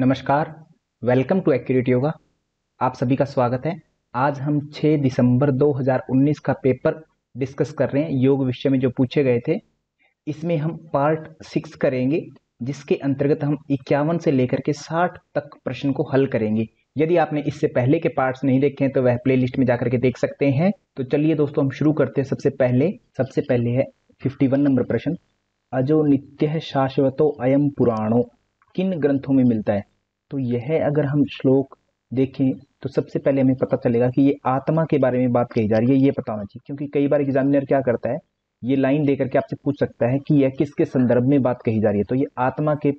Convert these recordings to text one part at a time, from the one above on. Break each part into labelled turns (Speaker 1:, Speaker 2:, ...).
Speaker 1: नमस्कार, welcome to accurate yoga. आप सभी का स्वागत है। आज हम 6 दिसंबर 2019 का पेपर डिस्कस कर रहे हैं। योग विषय में जो पूछे गए थे, इसमें हम पार्ट 6 करेंगे, जिसके अंतर्गत हम 51 से लेकर के 60 तक प्रश्न को हल करेंगे। यदि आपने इससे पहले के पार्ट्स नहीं देखे हैं तो वह प्लेलिस्ट में जाकर के देख सकते हैं। तो चलिए दोस्तों, हम शुरू करते हैं। सबसे पहले है 51 नंबर प्रश्न। अजो नित्य शाश्वतो अयम पुराणो किन ग्रंथों में मिलता है? तो यह अगर हम श्लोक देखें तो सबसे पहले हमें पता चलेगा कि ये आत्मा के बारे में बात कही जा रही है। ये पता होना चाहिए, क्योंकि कई बार एग्जामिनर क्या करता है, ये लाइन देकर के आपसे पूछ सकता है कि यह किसके संदर्भ में बात कही जा रही है। तो ये आत्मा के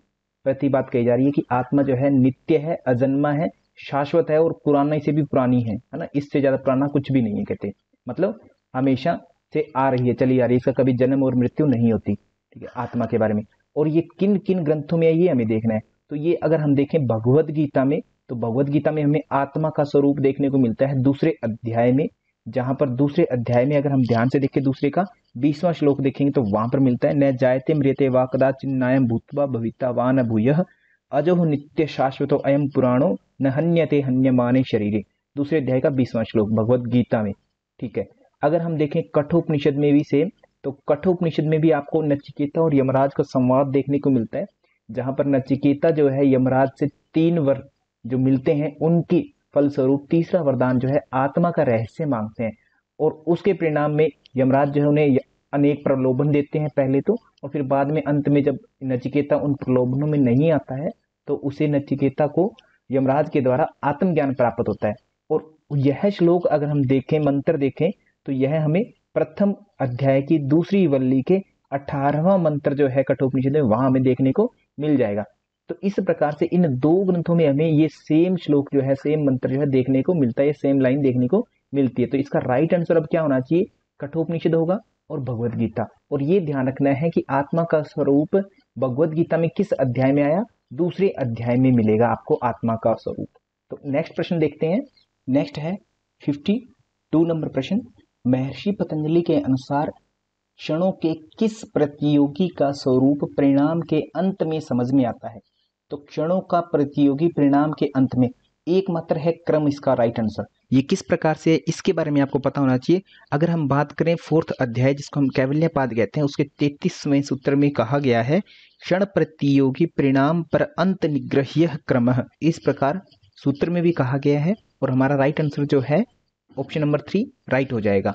Speaker 1: प्रति बात कही जा रही है कि आत्मा जो है नित्य है, अजन्मा है, शाश्वत है और पुराने से भी पुरानी है ना। इससे ज्यादा पुराना कुछ भी नहीं है, कहते मतलब हमेशा से आ रही है, चली आ रही है, इसका कभी जन्म और मृत्यु नहीं होती। ठीक है, आत्मा के बारे में। और ये किन किन ग्रंथों में है, ये हमें देखना है। तो ये अगर हम देखें भगवत गीता में, तो भगवत गीता में हमें आत्मा का स्वरूप देखने को मिलता है दूसरे अध्याय में। जहां पर दूसरे अध्याय में अगर हम ध्यान से देखें, दूसरे का 20वां श्लोक देखेंगे तो वहां पर मिलता है, न जायते म्रियते वा कदाचिन्नायम भूत्वा भविता वा न भूयः अजो नित्य शाश्वतो अयम पुराणो न हन्यते हन्यमाने शरीरे। दूसरे अध्याय का 20वां श्लोक भगवत गीता में। ठीक है, अगर हम देखें कठोपनिषद में भी सेम, तो कठोपनिषद में भी आपको नचिकेता और यमराज का संवाद देखने को मिलता है, जहां पर नचिकेता जो है यमराज से 3 वर जो मिलते हैं, उनकी फलस्वरूप तीसरा वरदान जो है आत्मा का रहस्य मांगते हैं। और उसके परिणाम में यमराज जो है उन्हें अनेक प्रलोभन देते हैं पहले तो, और फिर बाद में अंत में जब नचिकेता उन प्रलोभनों में नहीं आता है तो उसे नचिकेता को यमराज के द्वारा आत्मज्ञान प्राप्त होता है। और यह श्लोक अगर हम देखें, मंत्र देखें, तो यह हमें प्रथम अध्याय की दूसरी वल्ली के 18वां मंत्र जो है कठोपनिषद में, वहां हमें देखने को मिल जाएगा। तो इस प्रकार से इन 2 ग्रंथों में हमें ये सेम श्लोक जो है, सेम मंत्र जो है देखने को मिलता है, सेम लाइन देखने को मिलती है। तो इसका राइट आंसर अब क्या होना चाहिए? कठोपनिषद होगा और भगवत गीता। और ये ध्यान रखना है कि आत्मा का स्वरूप भगवत गीता में किस अध्याय में आया? दूसरे अध्याय में मिलेगा आपको आत्मा का स्वरूप। तो नेक्स्ट प्रश्न देखते हैं। नेक्स्ट है 52 नंबर प्रश्न। महर्षि पतंजलि के अनुसार क्षणों के किस प्रतियोगी का स्वरूप परिणाम के अंत में समझ में आता है? तो क्षणों का प्रतियोगी परिणाम के अंत में एकमात्र है क्रम, इसका राइट आंसर। ये किस प्रकार से है, इसके बारे में आपको पता होना चाहिए। अगर हम बात करें 4th अध्याय, जिसको हम कैवल्यपाद कहते हैं, उसके 33वें सूत्र में कहा गया है, क्षण प्रतियोगी परिणाम पर अंत निग्रह्य क्रमः। इस प्रकार सूत्र में भी कहा गया है, और हमारा राइट आंसर जो है ऑप्शन नंबर 3 राइट हो जाएगा।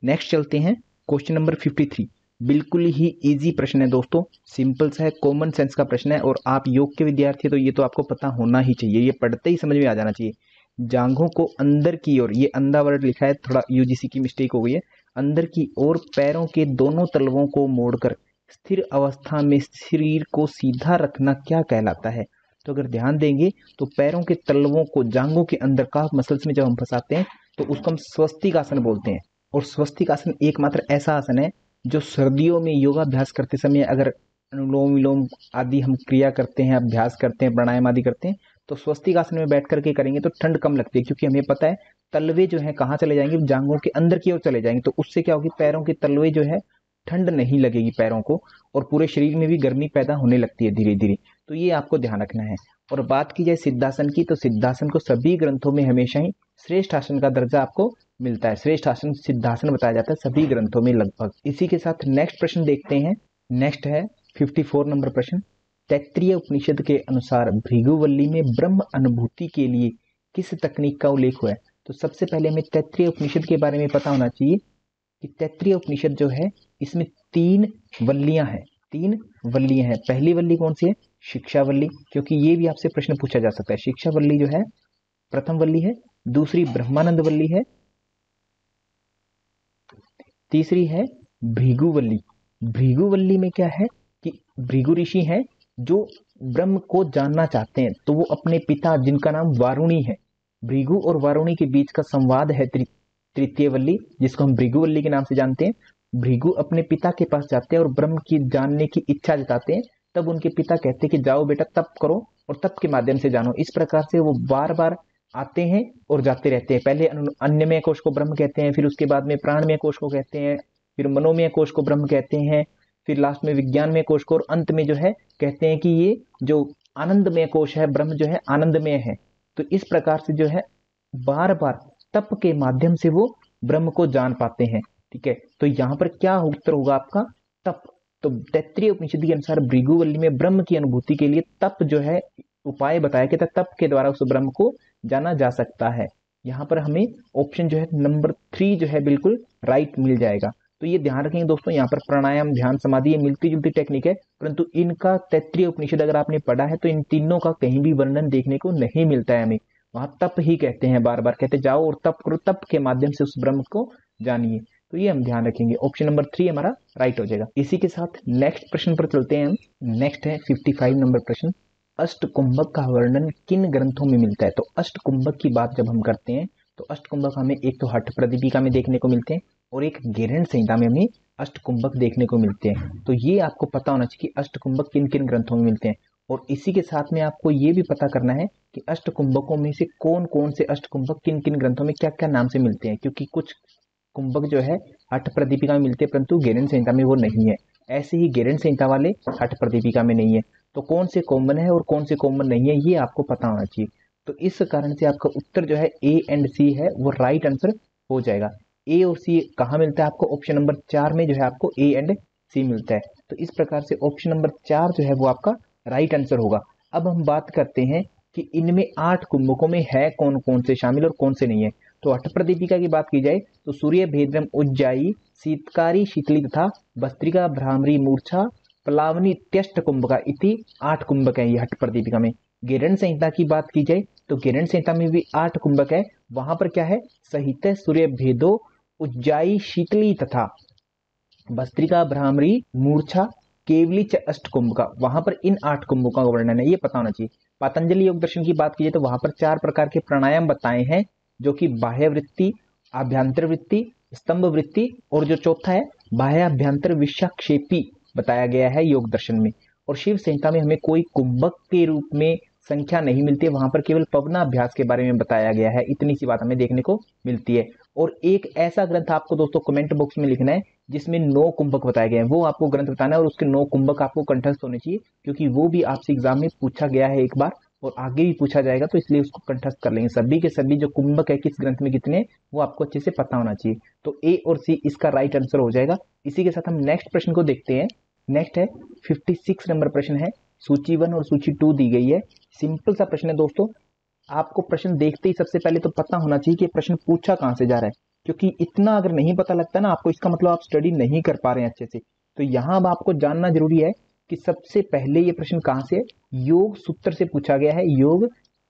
Speaker 1: नेक्स्ट चलते हैं, क्वेश्चन नंबर 53। बिल्कुल ही इजी प्रश्न है दोस्तों, सिंपल सा है, कॉमन सेंस का प्रश्न है, और आप योग के विद्यार्थी तो ये तो आपको पता होना ही चाहिए, ये पढ़ते ही समझ में आ जाना चाहिए। जांघों को अंदर की ओर, ये अंधा वर्ड लिखा है, थोड़ा यूजीसी की मिस्टेक हो गई है, अंदर की ओर पैरों के दोनों तलवों को मोड़कर स्थिर अवस्था में शरीर को सीधा रखना क्या कहलाता है? तो अगर ध्यान देंगे तो पैरों के तलवों को जांघों के अंदर का मसल्स में जब हम फंसाते हैं तो उसको हम स्वस्तिक आसन बोलते हैं। और स्वस्तिक आसन एकमात्र ऐसा आसन है जो सर्दियों में योगाभ्यास करते समय, अगर अनुलोम विलोम आदि हम क्रिया करते हैं, अभ्यास करते हैं, प्राणायाम आदि करते हैं, तो स्वस्तिक आसन में बैठ करके करेंगे तो ठंड कम लगती है, क्योंकि हमें पता है तलवे जो है कहाँ चले जाएंगे, जांघों के अंदर की ओर चले जाएंगे। तो उससे क्या होगी, पैरों के तलवे जो है ठंड नहीं लगेगी पैरों को, और पूरे शरीर में भी गर्मी पैदा होने लगती है धीरे धीरे। तो ये आपको ध्यान रखना है। और बात की जाए सिद्धासन की, तो सिद्धासन को सभी ग्रंथों में हमेशा ही श्रेष्ठ आसन का दर्जा आपको मिलता है। श्रेष्ठ आसन सिद्धासन बताया जाता है सभी ग्रंथों में लगभग। इसी के साथ नेक्स्ट प्रश्न देखते हैं। नेक्स्ट है 54 नंबर प्रश्न। तैत्तिरीय उपनिषद के अनुसार भृगुवल्ली में ब्रह्म अनुभूति के लिए किस तकनीक का उल्लेख हुआ है? तो सबसे पहले हमें तैत्तिरीय उपनिषद के बारे में पता होना चाहिए कि तैत्तिरीय उपनिषद जो है, इसमें 3 वल्लियां हैं। 3 वल्लियां हैं। पहली वल्ली कौन सी है? शिक्षावल्ली, क्योंकि ये भी आपसे प्रश्न पूछा जा सकता है। शिक्षावल्ली जो है प्रथम वल्ली है, दूसरी ब्रह्मानंद वल्ली है, तीसरी है भृगुवल्ली। भृगुवल्ली में क्या है कि भृगु ऋषि हैं जो ब्रह्म को जानना चाहते हैं, तो वो अपने पिता, जिनका नाम वारुणी है, भृगु और वारुणी के बीच का संवाद है तृतीय वल्ली, जिसको हम भृगुवल्ली के नाम से जानते हैं। भृगु अपने पिता के पास जाते हैं और ब्रह्म की जानने की इच्छा जताते हैं, तब उनके पिता कहते हैं कि जाओ बेटा तप करो और तप के माध्यम से जानो। इस प्रकार से वो बार बार आते हैं और जाते रहते हैं। पहले अन्नमय कोश को ब्रह्म कहते हैं, फिर उसके बाद में प्राणमय कोश को कहते हैं, फिर मनोमय कोश को ब्रह्म कहते हैं, फिर लास्ट में विज्ञानमय कोश को, और अंत में जो है कहते हैं कि ये जो आनंदमय कोश है, ब्रह्म जो है आनंदमय है। तो इस प्रकार से जो है बार बार तप के माध्यम से वो ब्रह्म को जान पाते हैं। ठीक है, तो यहाँ पर क्या उत्तर होगा आपका? तप। तो तैत्तिरीय उपनिषद के अनुसार भृगुवल्ली में ब्रह्म की अनुभूति के लिए तप जो है उपाय बताया कि तप के द्वारा उस ब्रह्म को जाना जा सकता है। यहाँ पर हमें ऑप्शन जो है नंबर 3 जो है बिल्कुल राइट मिल जाएगा। तो ये ध्यान रखेंगे दोस्तों, यहाँ पर प्राणायाम, ध्यान, समाधि ये मिलती जुलती टेक्निक है, परंतु इनका तैत्तिरीय उपनिषद अगर आपने पढ़ा है तो इन तीनों का कहीं भी वर्णन देखने को नहीं मिलता है हमें। वहां तप ही कहते हैं, बार बार कहते जाओ और तप करो, तप के माध्यम से उस ब्रह्म को जानिए। तो ये हम ध्यान रखेंगे, ऑप्शन नंबर 3 हमारा राइट हो जाएगा। इसी के साथ नेक्स्ट प्रश्न पर चलते हैं हम। नेक्स्ट है 55 नंबर प्रश्न, अष्टकुंभक का वर्णन किन ग्रंथों में मिलता है? तो अष्टकुंभक की बात जब हम करते हैं तो अष्टकुंभक हमें एक तो हठ प्रदीपिका में देखने को मिलते हैं और एक गेरंड संहिता में हमें अष्टकुंभक देखने को मिलते हैं। तो ये आपको पता होना चाहिए कि अष्टकुंभक किन किन ग्रंथों में मिलते हैं। और इसी के साथ में आपको ये भी पता करना है कि अष्टकुंभकों में से कौन कौन से अष्टकुंभक किन किन ग्रंथों में क्या क्या नाम से मिलते हैं, क्योंकि कुछ कुंभक जो है हठ प्रदीपिका में मिलते हैं परंतु गेरंड संहिता में वो नहीं है। ऐसे ही गेरंड संहिता वाले हठ प्रदीपिका में नहीं है। तो कौन से कॉमन है और कौन से कॉमन नहीं है ये आपको पता होना चाहिए। तो इस कारण से आपका उत्तर जो है ए एंड सी है वो राइट आंसर हो जाएगा। ए और सी कहाँ मिलता है आपको? ऑप्शन नंबर 4 में जो है आपको ए एंड सी मिलता है। तो इस प्रकार से ऑप्शन नंबर 4 जो है वो आपका राइट आंसर होगा। अब हम बात करते हैं कि इनमें 8 कुंभकों में है कौन कौन से शामिल और कौन से नहीं है। तो हठ प्रदीपिका की बात की जाए तो सूर्य भेद्रम उज्जाई शीतकारी शीतली तथा भस्त्रिका भ्रामरी मूर्छा प्लावनी त्यष्ट कुंभका इति 8 कुंभक है ये हठ प्रदीपिका में। गेरंड संहिता की बात की जाए तो गेरंड संहिता में भी 8 कुंभक है। वहां पर क्या है? सहित सूर्य भेदो उज्जाई शीतली तथा भस्त्रिका भ्रामरी मूर्छा केवली च अष्ट कुंभ का। वहां पर इन 8 कुंभों का वर्णन है, ये पता होना चाहिए। पतंजलि योग दर्शन की बात की जाए तो वहां पर 4 प्रकार के प्राणायाम बताए हैं, जो कि बाह्य वृत्ति, आभ्यंतर वृत्ति, स्तंभ वृत्ति और जो चौथा है बाह्य अभ्यंतर विषाक्षेपी बताया गया है योग दर्शन में। और शिव संहिता में हमें कोई कुंभक के रूप में संख्या नहीं मिलती है, वहां पर केवल पवनाभ्यास के बारे में बताया गया है, इतनी सी बात हमें देखने को मिलती है। और एक ऐसा ग्रंथ आपको दोस्तों कमेंट बॉक्स में लिखना है जिसमें 9 कुंभक बताए गए हैं, वो आपको ग्रंथ बताना है और उसके 9 कुंभक आपको कंठस्थ होने चाहिए, क्योंकि वो भी आपसे एग्जाम में पूछा गया है एक बार और आगे भी पूछा जाएगा, तो इसलिए उसको कंठस्थ कर लेंगे। सभी के सभी जो कुंभक है किस ग्रंथ में कितने वो आपको अच्छे से पता होना चाहिए। तो ए और सी इसका राइट आंसर हो जाएगा। इसी के साथ हम नेक्स्ट प्रश्न को देखते हैं। नेक्स्ट है 56 नंबर प्रश्न है, सूची 1 और सूची 2 दी गई है। सिंपल सा प्रश्न है दोस्तों, आपको प्रश्न देखते ही सबसे पहले तो पता होना चाहिए कि प्रश्न पूछा कहां से जा रहा है, क्योंकि इतना अगर नहीं पता लगता ना आपको, इसका मतलब आप स्टडी नहीं कर पा रहे हैं अच्छे से। तो यहाँ अब आपको जानना जरूरी है कि सबसे पहले ये प्रश्न कहां से है। योग सूत्र से पूछा गया है, योग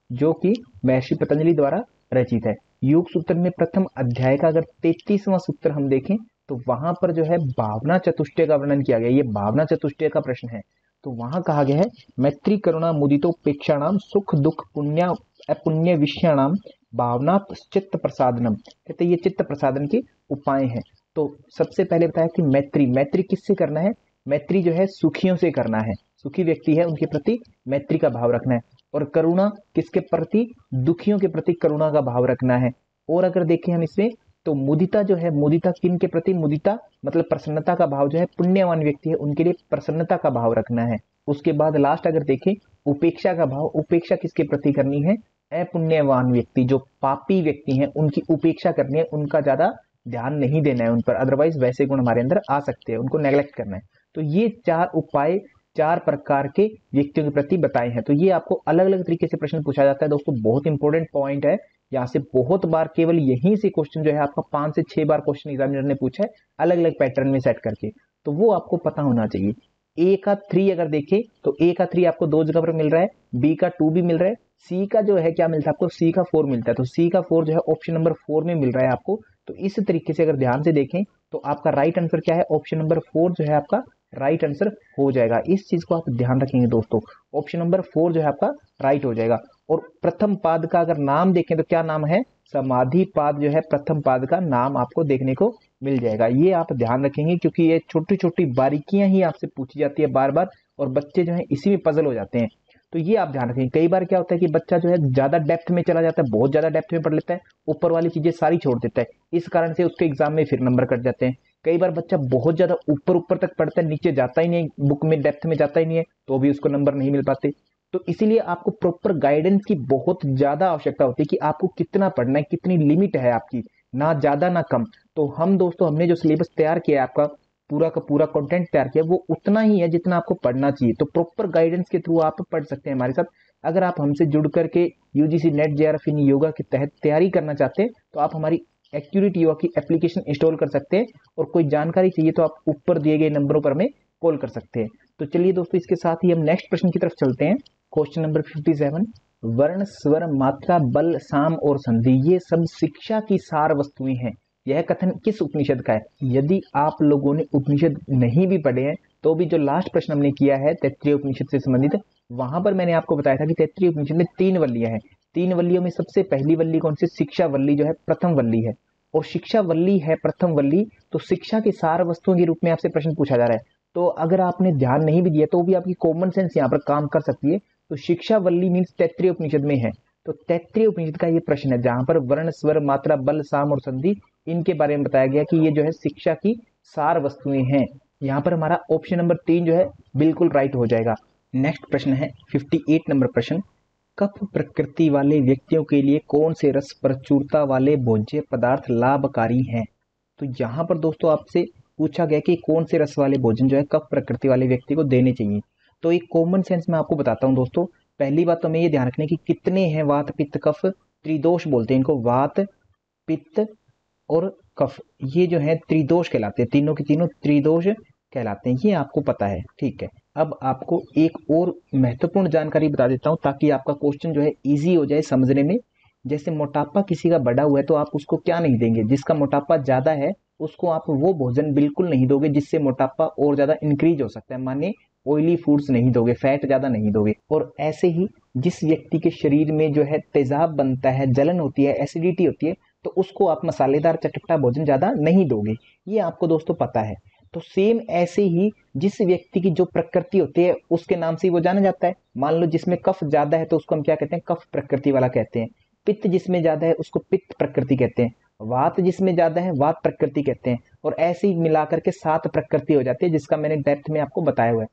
Speaker 1: जो कि महर्षि पतंजलि द्वारा रचित है। योग सूत्र में प्रथम अध्याय का अगर 33वां सूत्र हम देखें तो वहां पर जो है भावना चतुष्टय का वर्णन किया गया। ये भावना चतुष्टय का प्रश्न है। तो वहां कहा गया है मैत्री करुणा मुदितोपेक्षाणाम सुख दुख पुण्य अपुण्य विषयाणाम भावना चित्त प्रसादनम। कहते ये चित्त प्रसादन के उपाय हैं। तो सबसे पहले बताया कि मैत्री, मैत्री किससे करना है? मैत्री जो है सुखियों से करना है, सुखी व्यक्ति है उनके प्रति मैत्री का भाव रखना है। और करुणा किसके प्रति? दुखियों के प्रति करुणा का भाव रखना है। और अगर देखें हम इसमें तो मुदिता जो है, मुदिता किन के प्रति? मुदिता मतलब प्रसन्नता का भाव जो है पुण्यवान व्यक्ति है उनके लिए प्रसन्नता का भाव रखना है। उसके बाद लास्ट अगर देखें उपेक्षा का भाव, उपेक्षा किसके प्रति करनी है? अपुण्यवान व्यक्ति, जो पापी व्यक्ति हैं उनकी उपेक्षा करनी है, उनका ज्यादा ध्यान नहीं देना है उन पर, अदरवाइज वैसे गुण हमारे अंदर आ सकते हैं, उनको नेग्लेक्ट करना है। तो ये 4 उपाय 4 प्रकार के व्यक्तियों के प्रति बताए हैं। तो ये आपको अलग अलग तरीके से प्रश्न पूछा जाता है दोस्तों, बहुत इंपॉर्टेंट पॉइंट है। यहाँ से बहुत बार केवल यहीं से क्वेश्चन जो है आपका 5 से 6 बार क्वेश्चन एग्जामिनर ने पूछा है अलग अलग पैटर्न में सेट करके, तो वो आपको पता होना चाहिए। ए का 3 अगर देखें तो ए का 3 आपको 2 जगह पर मिल रहा है, बी का 2 भी मिल रहा है, सी का जो है क्या मिलता है आपको? सी का 4 मिलता है। तो सी का 4 जो है ऑप्शन नंबर 4 में मिल रहा है आपको। तो इस तरीके से अगर ध्यान से देखें तो आपका राइट आंसर क्या है? ऑप्शन नंबर 4 जो है आपका राइट आंसर हो जाएगा। इस चीज को आप ध्यान रखेंगे दोस्तों, ऑप्शन नंबर 4 जो है आपका राइट हो जाएगा। और प्रथम पाद का अगर नाम देखें तो क्या नाम है? समाधि पाद जो है प्रथम पाद का नाम आपको देखने को मिल जाएगा। ये आप ध्यान रखेंगे क्योंकि ये छोटी छोटी बारीकियां ही आपसे पूछी जाती है बार बार, और बच्चे जो है इसी में पजल हो जाते हैं। तो ये आप ध्यान रखेंगे। कई बार क्या होता है कि बच्चा जो है ज्यादा डेप्थ में चला जाता है, बहुत ज्यादा डेप्थ में पढ़ लेता है, ऊपर वाली चीजें सारी छोड़ देता है, इस कारण से उसके एग्जाम में फिर नंबर कट जाते हैं। कई बार बच्चा बहुत ज्यादा ऊपर ऊपर तक पढ़ता है, नीचे जाता ही नहीं, बुक में डेप्थ में जाता ही नहीं है, तो भी उसको नंबर नहीं मिल पाते। तो इसीलिए आपको प्रॉपर गाइडेंस की बहुत ज्यादा आवश्यकता होती है कि आपको कितना पढ़ना है, कितनी लिमिट है आपकी, ना ज्यादा ना कम। तो हम दोस्तों हमने जो सिलेबस तैयार किया है, आपका पूरा का पूरा कंटेंट तैयार किया, वो उतना ही है जितना आपको पढ़ना चाहिए। तो प्रॉपर गाइडेंस के थ्रू आप पढ़ सकते हैं हमारे साथ। अगर आप हमसे जुड़ करके यूजीसी नेट जेआरएफ इन योगा के तहत तैयारी करना चाहते हैं तो आप हमारी एक्यूरेट योगा की एप्लीकेशन इंस्टॉल कर सकते हैं, और कोई जानकारी चाहिए तो आप ऊपर दिए गए नंबरों पर हमें कॉल कर सकते हैं। तो चलिए दोस्तों, इसके साथ ही हम नेक्स्ट प्रश्न की तरफ चलते हैं। क्वेश्चन नंबर 57, वर्ण स्वर मात्रा बल साम और संधि ये सब शिक्षा की सार वस्तुएं हैं, यह कथन किस उपनिषद का है? यदि आप लोगों ने उपनिषद नहीं भी पढ़े हैं तो भी जो लास्ट प्रश्न हमने किया है तैत्तिरीय उपनिषद से संबंधित, वहां पर मैंने आपको बताया था कि तैत्तिरीय उपनिषद में 3 वल्लियां हैं। 3 वल्लियों में सबसे पहली वल्ली कौन सी? शिक्षा वल्ली जो है प्रथम वल्ली है, और शिक्षा वल्ली है प्रथम वल्ली, तो शिक्षा के सार वस्तुओं के रूप में आपसे प्रश्न पूछा जा रहा है। तो अगर आपने ध्यान नहीं भी दिया तो भी आपकी कॉमन सेंस यहाँ पर काम कर सकती है। तो शिक्षा वल्ली मीन्स तैत्तिरीय उपनिषद में है। तो तैत्तिरीय उपनिषद का ये प्रश्न है जहां पर वर्ण स्वर मात्रा बल साम और संधि इनके बारे में बताया गया कि ये जो है शिक्षा की सार वस्तुएं हैं। यहाँ पर हमारा ऑप्शन नंबर 3 जो है बिल्कुल राइट हो जाएगा। नेक्स्ट प्रश्न है 58 नंबर प्रश्न, कफ प्रकृति वाले व्यक्तियों के लिए कौन से रस प्रचुरता वाले भोज्य पदार्थ लाभकारी हैं? तो यहाँ पर दोस्तों आपसे पूछा गया कि कौन से रस वाले भोजन जो है कफ प्रकृति वाले व्यक्ति को देने चाहिए। तो एक कॉमन सेंस में आपको बताता हूँ दोस्तों। पहली बात तो हमें ये ध्यान रखने की कितने हैं वात पित्त कफ त्रिदोष बोलते हैं इनको, वात पित्त और कफ, ये जो है त्रिदोष कहलाते हैं, तीनों के तीनों त्रिदोष कहलाते हैं, ये आपको पता है। ठीक है, अब आपको एक और महत्वपूर्ण जानकारी बता देता हूं ताकि आपका क्वेश्चन जो है इजी हो जाए समझने में। जैसे मोटापा किसी का बढ़ा हुआ है तो आप उसको क्या नहीं देंगे? जिसका मोटापा ज्यादा है उसको आप वो भोजन बिल्कुल नहीं दोगे जिससे मोटापा और ज्यादा इंक्रीज हो सकता है, माने ऑयली फूड्स नहीं दोगे, फैट ज्यादा नहीं दोगे। और ऐसे ही जिस व्यक्ति के शरीर में जो है तेजाब बनता है, जलन होती है, एसिडिटी होती है, तो उसको आप मसालेदार चटपटा भोजन ज्यादा नहीं दोगे, ये आपको दोस्तों पता है। तो सेम ऐसे ही जिस व्यक्ति की जो प्रकृति होती है उसके नाम से वो जाना जाता है। मान लो जिसमें कफ ज्यादा है तो उसको हम क्या कहते हैं? कफ प्रकृति वाला कहते हैं। पित्त जिसमें ज्यादा है उसको पित्त प्रकृति कहते हैं। वात जिसमें ज्यादा है वात प्रकृति कहते हैं। और ऐसे ही मिलाकर के 7 प्रकृति हो जाती है जिसका मैंने डेप्थ में आपको बताया हुआ है।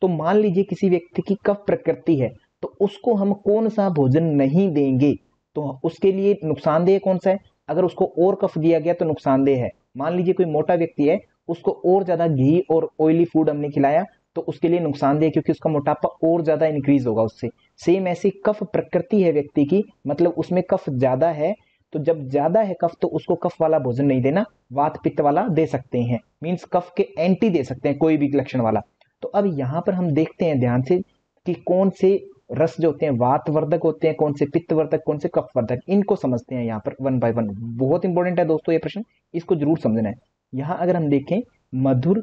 Speaker 1: तो मान लीजिए किसी व्यक्ति की कफ प्रकृति है तो उसको हम कौन सा भोजन नहीं देंगे? तो उसके लिए नुकसानदेह कौन सा है? अगर उसको और कफ दिया गया तो नुकसानदेह है। मान लीजिए कोई मोटा व्यक्ति है, उसको और ज्यादा घी और ऑयली फूड हमने खिलाया तो उसके लिए नुकसानदेह, क्योंकि उसका मोटापा और ज्यादा इंक्रीज होगा उससे। सेम ऐसी कफ प्रकृति है व्यक्ति की, मतलब उसमें कफ ज्यादा है, तो जब ज्यादा है कफ तो उसको कफ वाला भोजन नहीं देना, वात पित्त वाला दे सकते हैं, मीन्स कफ के एंटी दे सकते हैं कोई भी लक्षण वाला। तो अब यहाँ पर हम देखते हैं ध्यान से कि कौन से रस जो होते हैं वातवर्धक होते हैं, कौन से पित्तवर्धक, कौन से कफवर्धक, इनको समझते हैं यहाँ पर वन बाय वन। बहुत इंपॉर्टेंट है दोस्तों ये प्रश्न, इसको जरूर समझना है। यहाँ अगर हम देखें मधुर,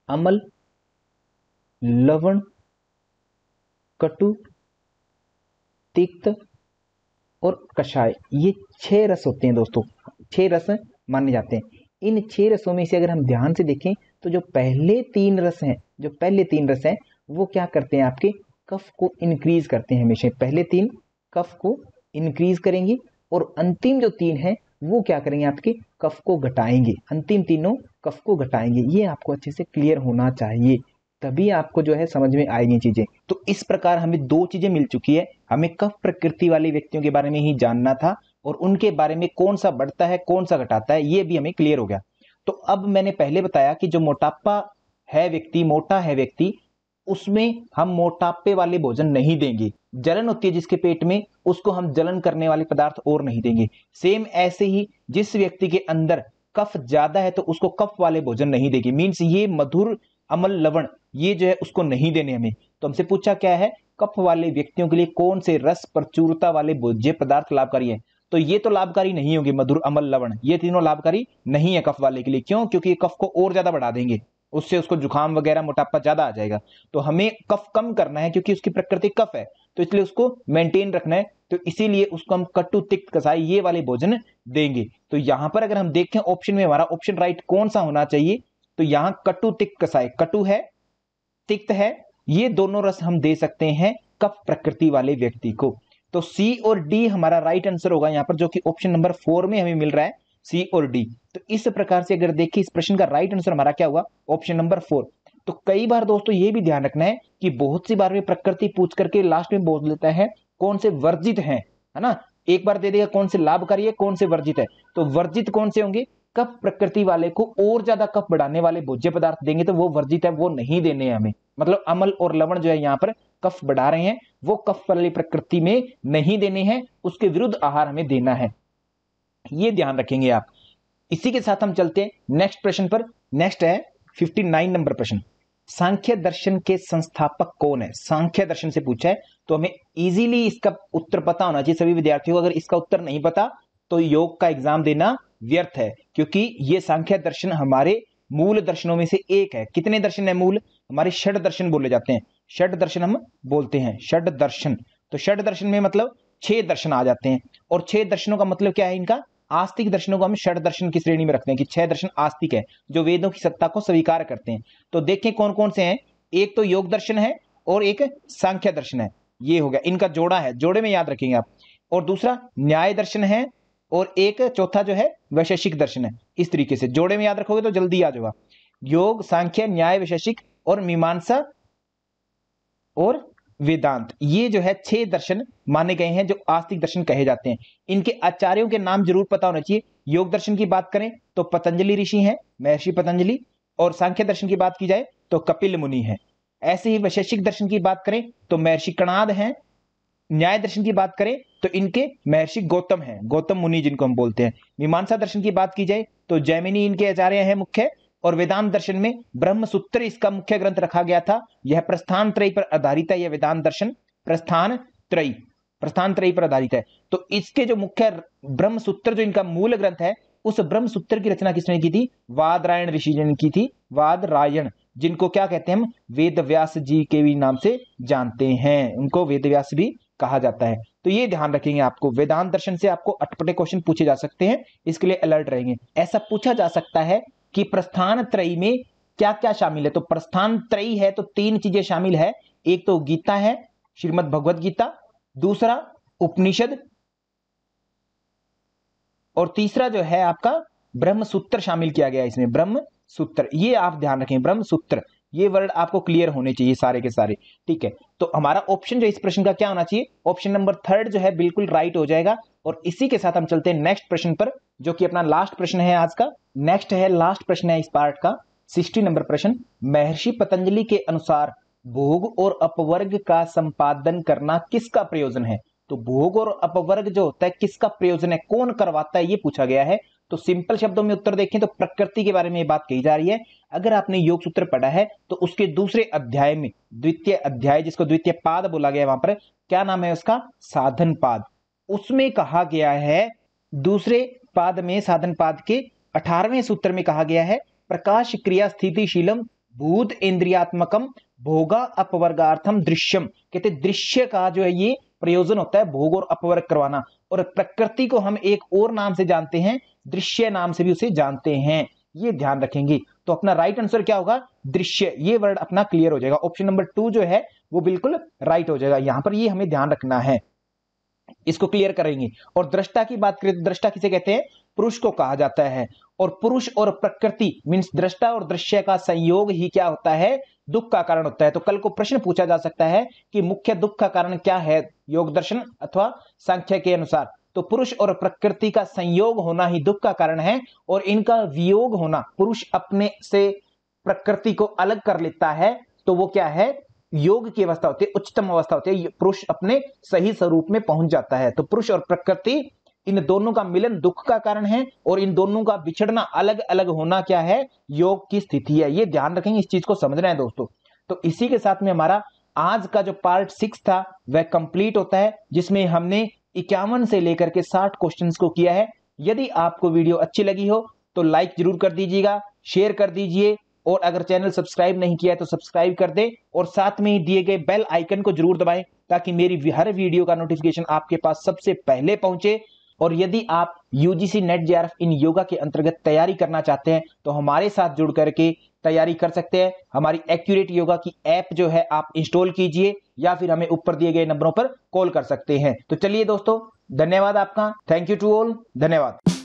Speaker 1: अम्ल, लवण, कटु, तिक्त और कषाय, ये 6 रस होते हैं दोस्तों, 6 रस माने जाते हैं। इन 6 रसों में से अगर हम ध्यान से देखें तो जो पहले 3 रस हैं वो क्या करते हैं? आपके कफ को इंक्रीज करते हैं। हमेशा पहले 3 कफ को इंक्रीज करेंगे और अंतिम जो 3 है वो क्या करेंगे? आपके कफ को घटाएंगे। अंतिम तीनों कफ को घटाएंगे। ये आपको अच्छे से क्लियर होना चाहिए, तभी आपको जो है समझ में आएगी चीजें। तो इस प्रकार हमें 2 चीजें मिल चुकी है। हमें कफ प्रकृति वाले व्यक्तियों के बारे में ही जानना था और उनके बारे में कौन सा बढ़ता है कौन सा घटाता है ये भी हमें क्लियर हो गया। तो अब मैंने पहले बताया कि जो मोटापा है व्यक्ति, मोटा है व्यक्ति, उसमें हम मोटापे वाले भोजन नहीं देंगे। जलन होती है जिसके पेट में, उसको हम जलन करने वाले पदार्थ और नहीं देंगे। सेम ऐसे ही जिस व्यक्ति के अंदर कफ ज्यादा है तो उसको कफ वाले भोजन नहीं देंगे, मीन्स ये मधुर, अम्ल, लवण ये जो है उसको नहीं देने हमें। तो हमसे पूछा क्या है? कफ वाले व्यक्तियों के लिए कौन से रस प्रचुरता वाले भोज्य पदार्थ लाभकारी है? तो ये तो लाभकारी नहीं होंगे, मधुर, अम्ल, लवण, ये तीनों लाभकारी नहीं है कफ वाले के लिए। क्यों? क्योंकि ये कफ को और ज्यादा बढ़ा देंगे, उससे उसको जुकाम वगैरह मोटापा ज्यादा आ जाएगा। तो हमें कफ कम करना है क्योंकि उसकी प्रकृति कफ है, तो इसलिए उसको मेंटेन रखना है। तो इसीलिए उसको हम कटु, तिक्त, कसाई ये वाले भोजन देंगे। तो यहां पर अगर हम देखें ऑप्शन में हमारा ऑप्शन राइट कौन सा होना चाहिए, तो यहां कटु, तिक्त, कसाई, कटु है, तिक्त है, ये दोनों रस हम दे सकते हैं कफ प्रकृति वाले व्यक्ति को। तो सी और डी हमारा राइट आंसर होगा यहां पर, जो कि ऑप्शन नंबर 4 में हमें मिल रहा है, सी और डी। तो इस प्रकार से अगर देखिए इस प्रश्न का राइट आंसर हमारा क्या हुआ? Option number 4। तो कई बार दोस्तों ये भी ध्यान रखना है कि बहुत सी बार में प्रकृति पूछ करके लास्ट में बोल देता है कौन से वर्जित हैं, है ना। एक बार दे देगा कौन से लाभकारी है, कौन से वर्जित है। तो वर्जित कौन से होंगे, कफ प्रकृति वाले को और ज्यादा कफ बढ़ाने वाले भोज्य पदार्थ देंगे तो वो वर्जित है, वो नहीं देने हैं हमें। मतलब अम्ल और लवण जो है यहाँ पर कफ बढ़ा रहे हैं, वो कफ वाली प्रकृति में नहीं देने हैं, उसके विरुद्ध आहार हमें देना है, ये ध्यान रखेंगे आप। इसी के साथ हम चलते हैं नेक्स्ट प्रश्न पर। नेक्स्ट है 59 नंबर प्रश्न, सांख्य दर्शन के संस्थापक कौन है। सांख्य दर्शन से पूछा है, तो हमें इजीली इसका उत्तर पता होना चाहिए सभी विद्यार्थियों को। अगर इसका उत्तर नहीं पता तो योग का एग्जाम देना व्यर्थ है, क्योंकि ये सांख्य दर्शन हमारे मूल दर्शनों में से एक है। कितने दर्शन है मूल, हमारे षड दर्शन बोले जाते हैं, षड दर्शन हम बोलते हैं, षड दर्शन। तो षड दर्शन में मतलब 6 दर्शन आ जाते हैं, और 6 दर्शनों का मतलब क्या है, इनका आस्तिक दर्शनों को हम षड दर्शन की श्रेणी में रखते हैं कि 6 दर्शन आस्तिक है, जो वेदों की सत्ता को स्वीकार करते हैं। तो देखें कौन कौन से हैं, एक तो योग दर्शन है और एक सांख्य दर्शन है, ये हो गया, इनका जोड़ा है, जोड़े में याद रखेंगे आप। और दूसरा न्याय दर्शन है, और एक चौथा जो है वैशेषिक दर्शन है। इस तरीके से जोड़े में याद रखोगे तो जल्दी आ जाएगा। योग, सांख्य, न्याय, वैशेषिक और मीमांसा और वेदांत, ये जो है 6 दर्शन माने गए हैं जो आस्तिक दर्शन कहे जाते हैं। इनके आचार्यों के नाम जरूर पता होना चाहिए। योग दर्शन की बात करें तो पतंजलि ऋषि हैं, महर्षि पतंजलि, और सांख्य दर्शन की बात की जाए तो कपिल मुनि है। ऐसे ही वैशेषिक दर्शन की बात करें तो महर्षि कणाद हैं। न्याय दर्शन की बात करें तो इनके महर्षि गौतम हैं, गौतम मुनि जिनको हम बोलते हैं। मीमांसा दर्शन की बात की जाए तो जैमिनी इनके आचार्य हैं मुख्य, और वेदांत दर्शन में ब्रह्म सूत्र इसका मुख्य ग्रंथ रखा गया था। यह प्रस्थान त्रयी पर आधारित है, यह वेदांत दर्शन प्रस्थान त्रयी पर आधारित है। तो इसके जो मुख्य ब्रह्म सूत्र जो इनका मूल ग्रंथ है, उस ब्रह्म सूत्र की रचना किसने की थी, वादरायण ऋषि ने की थी। वादरायण, जिनको क्या कहते हैं हम, वेद व्यास जी के भी नाम से जानते हैं, उनको वेद व्यास भी कहा जाता है। तो ये ध्यान रखेंगे, आपको वेदांत दर्शन से आपको अटपटे क्वेश्चन पूछे जा सकते हैं, इसके लिए अलर्ट रहेंगे। ऐसा पूछा जा सकता है कि प्रस्थान त्रयी में क्या क्या शामिल है। तो प्रस्थान त्रयी है तो 3 चीजें शामिल है, एक तो गीता है, श्रीमद् भगवद गीता, दूसरा उपनिषद, और तीसरा जो है आपका ब्रह्म सूत्र शामिल किया गया है इसमें, ब्रह्म सूत्र, ये आप ध्यान रखें, ब्रह्म सूत्र, ये वर्ड आपको क्लियर होने चाहिए सारे के सारे, ठीक है। तो हमारा ऑप्शन जो इस प्रश्न का क्या होना चाहिए, ऑप्शन नंबर 3 जो है बिल्कुल राइट हो जाएगा। और इसी के साथ हम चलते हैं नेक्स्ट प्रश्न पर, जो कि अपना लास्ट प्रश्न है आज का। नेक्स्ट है, लास्ट प्रश्न है इस पार्ट का, 60 नंबर प्रश्न, महर्षि पतंजलि के अनुसार भोग और अपवर्ग का संपादन करना किसका प्रयोजन है। तो भोग और अपवर्ग जो होता है किसका प्रयोजन है, कौन करवाता है, ये पूछा गया है। तो सिंपल शब्दों में उत्तर देखें तो प्रकृति के बारे में ये बात कही जा रही है। अगर आपने योग सूत्र पढ़ा है तो उसके दूसरे अध्याय में, द्वितीय अध्याय जिसको द्वितीय पाद बोला गया, वहां पर क्या नाम है उसका, साधन पाद, उसमें कहा गया है, दूसरे पाद में साधन पाद के 18वें सूत्र में कहा गया है, प्रकाश क्रिया स्थितिशीलम भूत इंद्रियात्मकम भोगा अपवर्गार्थम दृश्यम। कहते दृश्य का जो है ये प्रयोजन होता है भोग और अपवर्ग करवाना, और प्रकृति को हम एक और नाम से जानते हैं, दृश्य नाम से भी उसे जानते हैं, ये ध्यान रखेंगे। तो अपना राइट आंसर क्या होगा, दृश्य, ये वर्ड अपना क्लियर हो जाएगा। ऑप्शन नंबर 2 जो है वो बिल्कुल राइट हो जाएगा, यहां पर ये हमें ध्यान रखना है, इसको क्लियर करेंगे। और दृष्टा की बात करें तो दृष्टा किसे कहते हैं, पुरुष को कहा जाता है, और पुरुष और प्रकृति मींस दृष्टा और दृश्य का संयोग ही क्या होता है, दुख का कारण होता है। तो कल को प्रश्न पूछा जा सकता है कि मुख्य दुख का कारण क्या है योग दर्शन अथवा सांख्य के अनुसार, तो पुरुष और प्रकृति का संयोग होना ही दुख का कारण है, और इनका वियोग होना, पुरुष अपने से प्रकृति को अलग कर लेता है तो वो क्या है, योग की अवस्था होती है, उच्चतम अवस्था होती है, पुरुष अपने सही स्वरूप में पहुंच जाता है। तो पुरुष और प्रकृति, इन दोनों का मिलन दुख का कारण है, और इन दोनों का बिछड़ना, अलग अलग होना क्या है, योग की स्थिति है। ये ध्यान रखेंगे, इस चीज को समझना है दोस्तों। तो इसी के साथ में हमारा आज का जो पार्ट 6 था वह कंप्लीट होता है, जिसमें हमने 51 से लेकर के 60 क्वेश्चंस को किया है। यदि आपको वीडियो अच्छी लगी हो तो लाइक जरूर कर दीजिएगा, शेयर कर दीजिए, और अगर चैनल सब्सक्राइब नहीं किया है तो सब्सक्राइब कर दे, और साथ में दिए गए बेल आइकन को जरूर दबाएं ताकि मेरी हर वीडियो का नोटिफिकेशन आपके पास सबसे पहले पहुंचे। और यदि आप यूजीसी नेट जेआरएफ इन योगा के अंतर्गत तैयारी करना चाहते हैं तो हमारे साथ जुड़ करके तैयारी कर सकते हैं। हमारी एक्यूरेट योगा की ऐप जो है आप इंस्टॉल कीजिए, या फिर हमें ऊपर दिए गए नंबरों पर कॉल कर सकते हैं। तो चलिए दोस्तों, धन्यवाद आपका, थैंक यू टू ऑल, धन्यवाद।